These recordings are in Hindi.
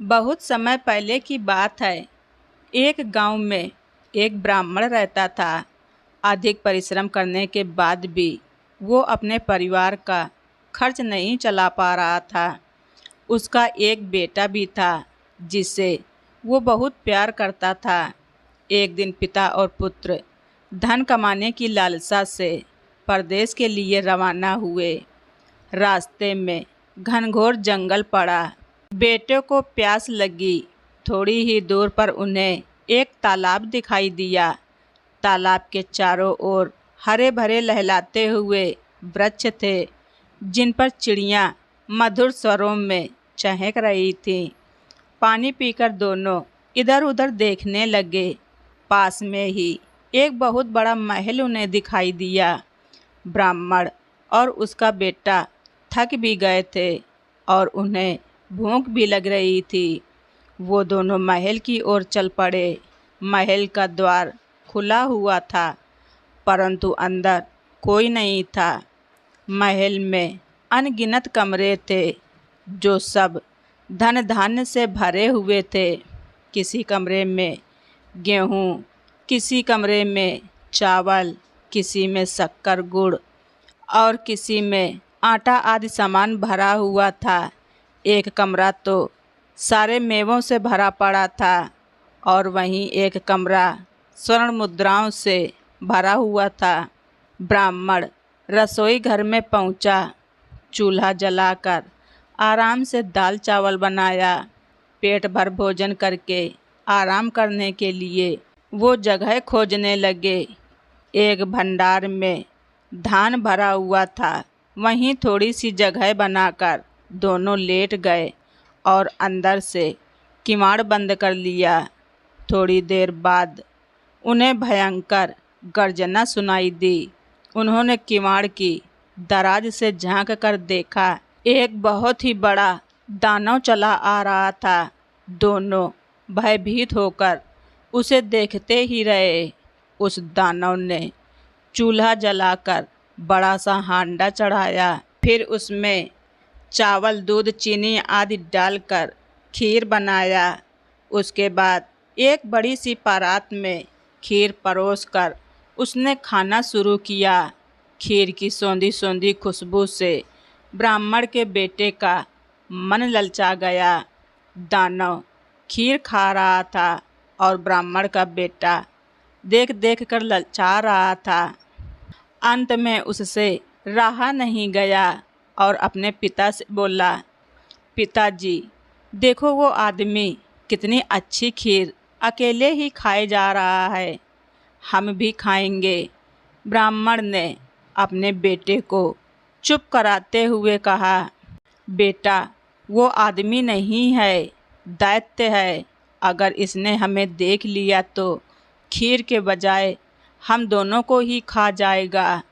बहुत समय पहले की बात है। एक गांव में एक ब्राह्मण रहता था। अधिक परिश्रम करने के बाद भी वो अपने परिवार का खर्च नहीं चला पा रहा था। उसका एक बेटा भी था जिससे वो बहुत प्यार करता था। एक दिन पिता और पुत्र धन कमाने की लालसा से परदेश के लिए रवाना हुए। रास्ते में घनघोर जंगल पड़ा। बेटे को प्यास लगी। थोड़ी ही दूर पर उन्हें एक तालाब दिखाई दिया। तालाब के चारों ओर हरे भरे लहलाते हुए वृक्ष थे, जिन पर चिड़ियाँ मधुर स्वरों में चहक रही थीं। पानी पीकर दोनों इधर उधर देखने लगे। पास में ही एक बहुत बड़ा महल उन्हें दिखाई दिया। ब्राह्मण और उसका बेटा थक भी गए थे और उन्हें भूख भी लग रही थी। वो दोनों महल की ओर चल पड़े। महल का द्वार खुला हुआ था, परंतु अंदर कोई नहीं था। महल में अनगिनत कमरे थे, जो सब धन धान्य से भरे हुए थे। किसी कमरे में गेहूँ, किसी कमरे में चावल, किसी में शक्कर गुड़ और किसी में आटा आदि सामान भरा हुआ था। एक कमरा तो सारे मेवों से भरा पड़ा था और वहीं एक कमरा स्वर्ण मुद्राओं से भरा हुआ था। ब्राह्मण रसोई घर में पहुंचा। चूल्हा जलाकर आराम से दाल चावल बनाया। पेट भर भोजन करके आराम करने के लिए वो जगह खोजने लगे। एक भंडार में धान भरा हुआ था, वहीं थोड़ी सी जगह बनाकर दोनों लेट गए और अंदर से किवाड़ बंद कर लिया। थोड़ी देर बाद उन्हें भयंकर गर्जना सुनाई दी। उन्होंने किवाड़ की दराज से झांक कर देखा। एक बहुत ही बड़ा दानव चला आ रहा था। दोनों भयभीत होकर उसे देखते ही रहे। उस दानव ने चूल्हा जलाकर बड़ा सा हांडा चढ़ाया। फिर उसमें चावल, दूध, चीनी आदि डालकर खीर बनाया। उसके बाद एक बड़ी सी परात में खीर परोसकर उसने खाना शुरू किया। खीर की सौंधी सौंधी खुशबू से ब्राह्मण के बेटे का मन ललचा गया। दानव खीर खा रहा था और ब्राह्मण का बेटा देख देख कर ललचा रहा था। अंत में उससे रहा नहीं गया और अपने पिता से बोला, पिताजी, देखो वो आदमी कितनी अच्छी खीर अकेले ही खाए जा रहा है, हम भी खाएंगे। ब्राह्मण ने अपने बेटे को चुप कराते हुए कहा, बेटा, वो आदमी नहीं है, दैत्य है। अगर इसने हमें देख लिया तो खीर के बजाय हम दोनों को ही खा जाएगा।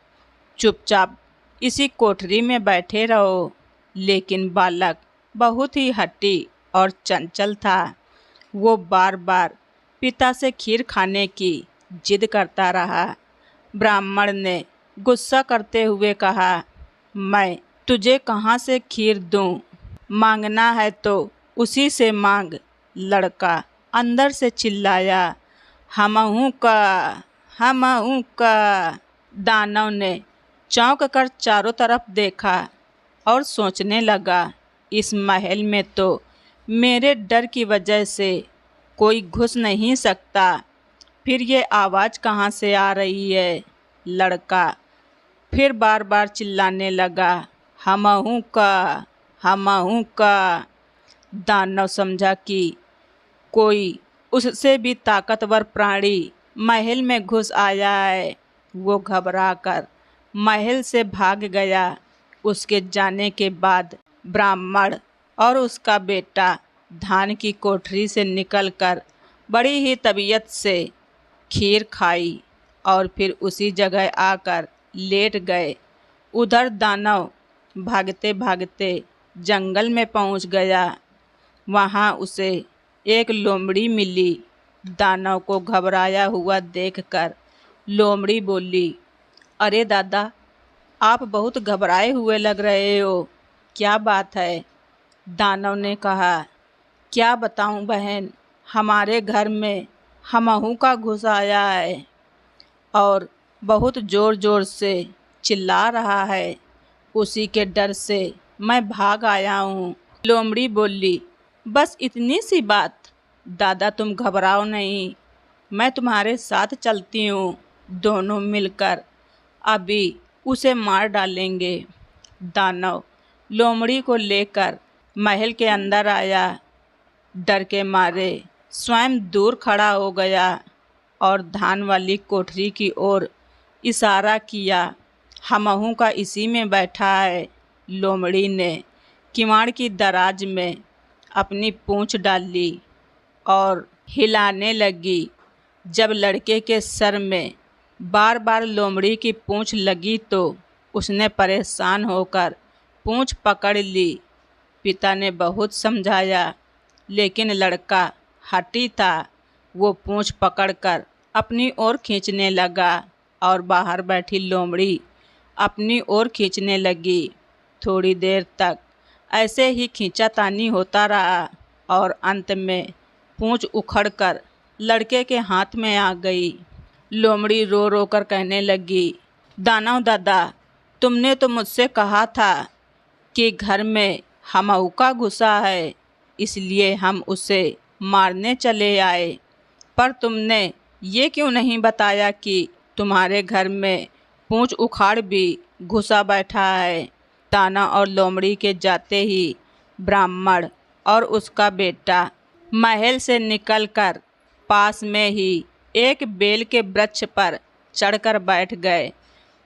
चुपचाप इसी कोठरी में बैठे रहो। लेकिन बालक बहुत ही हट्टी और चंचल था। वो बार बार पिता से खीर खाने की जिद करता रहा। ब्राह्मण ने गुस्सा करते हुए कहा, मैं तुझे कहाँ से खीर दूँ? मांगना है तो उसी से मांग। लड़का अंदर से चिल्लाया, हमहू का, हमहू का। दानव ने चौंक कर चारों तरफ देखा और सोचने लगा, इस महल में तो मेरे डर की वजह से कोई घुस नहीं सकता। फिर ये आवाज़ कहाँ से आ रही है? लड़का फिर बार बार चिल्लाने लगा, हमहू का, हमहू का। दानव समझा कि कोई उससे भी ताकतवर प्राणी महल में घुस आया है। वो घबराकर महल से भाग गया। उसके जाने के बाद ब्राह्मण और उसका बेटा धान की कोठरी से निकलकर बड़ी ही तबीयत से खीर खाई और फिर उसी जगह आकर लेट गए। उधर दानव भागते भागते जंगल में पहुंच गया। वहां उसे एक लोमड़ी मिली। दानव को घबराया हुआ देखकर लोमड़ी बोली, अरे दादा, आप बहुत घबराए हुए लग रहे हो, क्या बात है? दानव ने कहा, क्या बताऊं बहन, हमारे घर में हमहू का घुस आया है और बहुत ज़ोर ज़ोर से चिल्ला रहा है। उसी के डर से मैं भाग आया हूँ। लोमड़ी बोली, बस इतनी सी बात? दादा तुम घबराओ नहीं, मैं तुम्हारे साथ चलती हूँ। दोनों मिलकर अभी उसे मार डालेंगे। दानव लोमड़ी को लेकर महल के अंदर आया। डर के मारे स्वयं दूर खड़ा हो गया और धान वाली कोठरी की ओर इशारा किया। हमहू का इसी में बैठा है। लोमड़ी ने किवाड़ की दराज में अपनी पूँछ डाली और हिलाने लगी। जब लड़के के सर में बार बार लोमड़ी की पूँछ लगी तो उसने परेशान होकर पूँछ पकड़ ली। पिता ने बहुत समझाया, लेकिन लड़का हठी था। वो पूँछ पकड़कर अपनी ओर खींचने लगा और बाहर बैठी लोमड़ी अपनी ओर खींचने लगी। थोड़ी देर तक ऐसे ही खींचातानी होता रहा और अंत में पूँछ उखड़कर लड़के के हाथ में आ गई। लोमड़ी रो रो कर कहने लगी, दानव दादा, तुमने तो मुझसे कहा था कि घर में हमहू का घुसा है, इसलिए हम उसे मारने चले आए। पर तुमने ये क्यों नहीं बताया कि तुम्हारे घर में पूँछ उखाड़ भी घुसा बैठा है। दानव और लोमड़ी के जाते ही ब्राह्मण और उसका बेटा महल से निकलकर पास में ही एक बेल के वृक्ष पर चढ़कर बैठ गए।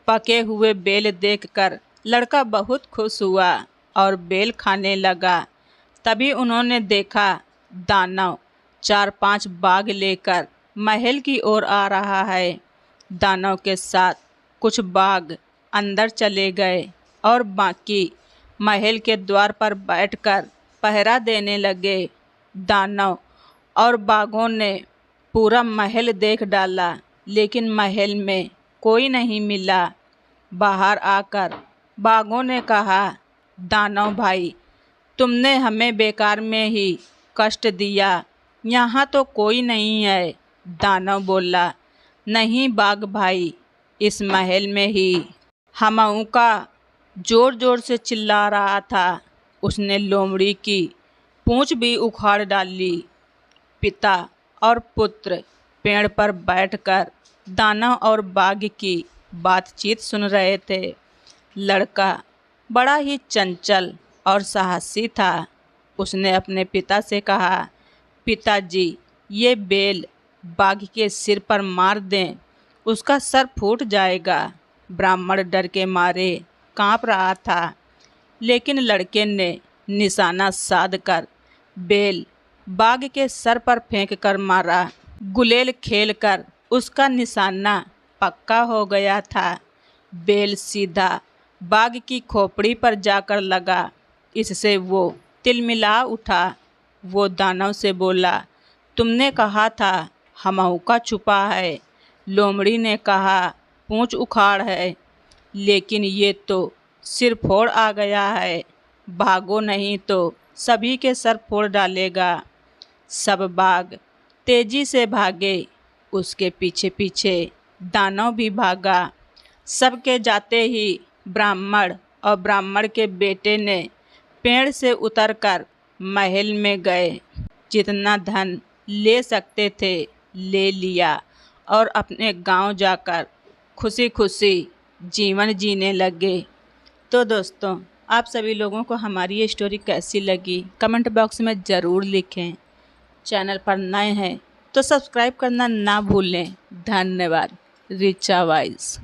पके हुए बेल देखकर लड़का बहुत खुश हुआ और बेल खाने लगा। तभी उन्होंने देखा दानव 4-5 बाघ लेकर महल की ओर आ रहा है। दानव के साथ कुछ बाघ अंदर चले गए और बाकी महल के द्वार पर बैठकर पहरा देने लगे। दानव और बाघों ने पूरा महल देख डाला, लेकिन महल में कोई नहीं मिला। बाहर आकर बाघों ने कहा, दानव भाई, तुमने हमें बेकार में ही कष्ट दिया, यहाँ तो कोई नहीं है। दानव बोला, नहीं बाघ भाई, इस महल में ही हमहू का जोर जोर से चिल्ला रहा था। उसने लोमड़ी की पूँछ भी उखाड़ डाली। पिता और पुत्र पेड़ पर बैठकर दानव और बाघ की बातचीत सुन रहे थे। लड़का बड़ा ही चंचल और साहसी था। उसने अपने पिता से कहा, पिताजी, ये बेल बाघ के सिर पर मार दें, उसका सर फूट जाएगा। ब्राह्मण डर के मारे कांप रहा था, लेकिन लड़के ने निशाना साधकर बेल बाघ के सर पर फेंक कर मारा। गुलेल खेलकर उसका निशाना पक्का हो गया था। बेल सीधा बाघ की खोपड़ी पर जाकर लगा। इससे वो तिलमिला उठा। वो दानव से बोला, तुमने कहा था हमहू का छुपा है। लोमड़ी ने कहा पूँछ उखाड़ है, लेकिन ये तो सिर फोड़ आ गया है। भागो नहीं तो सभी के सर फोड़ डालेगा। सब बाघ तेजी से भागे। उसके पीछे पीछे दानव भी भागा। सबके जाते ही ब्राह्मण और ब्राह्मण के बेटे ने पेड़ से उतरकर महल में गए। जितना धन ले सकते थे ले लिया और अपने गांव जाकर खुशी खुशी जीवन जीने लगे। तो दोस्तों, आप सभी लोगों को हमारी ये स्टोरी कैसी लगी कमेंट बॉक्स में ज़रूर लिखें। चैनल पर नए हैं तो सब्सक्राइब करना ना भूलें। धन्यवाद। रिचा वाइज।